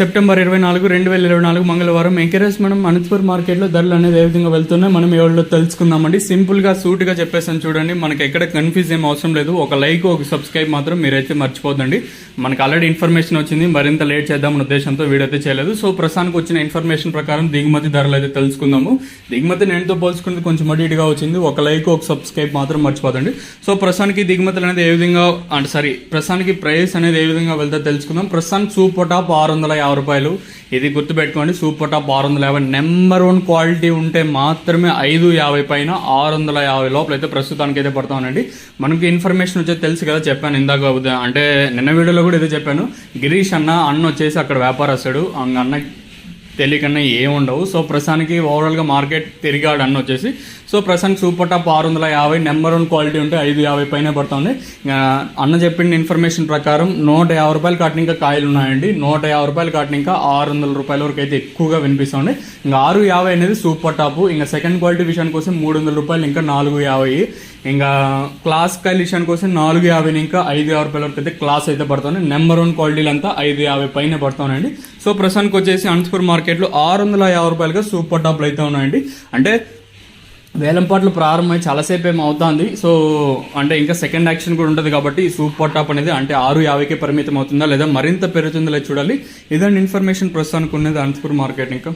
September 24, 2024 మంగళవారం encourage మనం అనంతపురం మార్కెట్లో ధరలు అనేది ఏ విధంగా వెళ్తున్నాయి మనం ఎవరిలో తెలుసుకుందామండి. సింపుల్గా సూట్గా చెప్పేసాను చూడండి, మనకి ఎక్కడ కన్ఫ్యూజ్ ఏం అవసరం లేదు. ఒక లైక్ ఒక సబ్స్క్రైబ్ మాత్రం మీరైతే మర్చిపోద్దండి. మనకు ఆల్రెడీ ఇన్ఫర్మేషన్ వచ్చింది, మరింత లేట్ చేద్దామన్న ఉద్దేశంతో వీడియో అయితే చేయలేదు. సో ప్రస్తుతానికి వచ్చిన ఇన్ఫర్మేషన్ ప్రకారం దిగుమతి ధరలు అయితే తెలుసుకుందాము. దిగుమతి నేనుతో పోల్చుకుంటే కొంచెం అడిగా వచ్చింది. ఒక లైక్ ఒక సబ్స్క్రైబ్ మాత్రం మర్చిపోదండి. సో ప్రస్తుతానికి దిగుమతులు అనేది ఏ విధంగా ప్రస్తుతానికి ప్రైస్ అనేది ఏ విధంగా వెళ్తే తెలుసుకుందాం. ప్రస్తుతానికి సూపర్ టాప్ 650 రూపాయలు. ఇది గుర్తుపెట్టుకోండి, సూపర్ టాప్ 650. నెంబర్ 1 క్వాలిటీ ఉంటే మాత్రమే 550 పైన 650 లోపల అయితే ప్రస్తుతానికి అయితే పడతామనండి. మనకి ఇన్ఫర్మేషన్ వచ్చేది తెలుసు కదా, చెప్పాను ఇందాక. అంటే నిన్న వీడియోలో కూడా ఇదే చెప్పాను. గిరీష్ అన్న వచ్చేసి అక్కడ వ్యాపారస్తుడు, అన్న తెలియకన్నా ఏముండవు. సో ప్రస్తుతానికి ఓవరాల్గా మార్కెట్ తిరిగాడు అన్న వచ్చేసి. సో ప్రస్తుతానికి సూపర్ టాప్ 650, నెంబర్ 1 క్వాలిటీ ఉంటే 550 పైన పడుతుంది. అన్న చెప్పిన ఇన్ఫర్మేషన్ ప్రకారం 150 రూపాయలు కాటిన ఇంకా కాయలు ఉన్నాయండి. 150 రూపాయలు కాటిన ఇంకా 600 రూపాయల వరకు అయితే ఎక్కువగా వినిపిస్తుంది. ఇంకా 650 అనేది సూపర్ టాప్. ఇంకా సెకండ్ క్వాలిటీ విషయానికి కోసం 300 రూపాయలు, ఇంకా 450. ఇంకా క్లాస్ కాయల విషయానికి కోసం 450 ఇంకా 550 రూపాయల వరకు అయితే క్లాస్ అయితే పడుతుంది. నెంబర్ 1 క్వాలిటీలు అంతా 550 పైన పడుతున్నాయండి. సో ప్రస్తుతానికి వచ్చేసి అనంతపురం మార్కెట్లో 650 రూపాయలుగా సూపర్ టాప్లు అయితే ఉన్నాయండి. అంటే వేలంపాట్లు ప్రారంభమై చాలాసేపు ఏమో అవుతుంది. సో అంటే ఇంకా సెకండ్ యాక్షన్ కూడా ఉంటుంది కాబట్టి ఈ సూపర్ టాప్ అనేది అంటే 650కే పరిమితం అవుతుందా లేదా మరింత పెరుగుతుందా లేదా చూడాలి. ఇదండి ఇన్ఫర్మేషన్ ప్రస్తుతానికి ఉన్నది అనంతపురం మార్కెట్. ఇంకా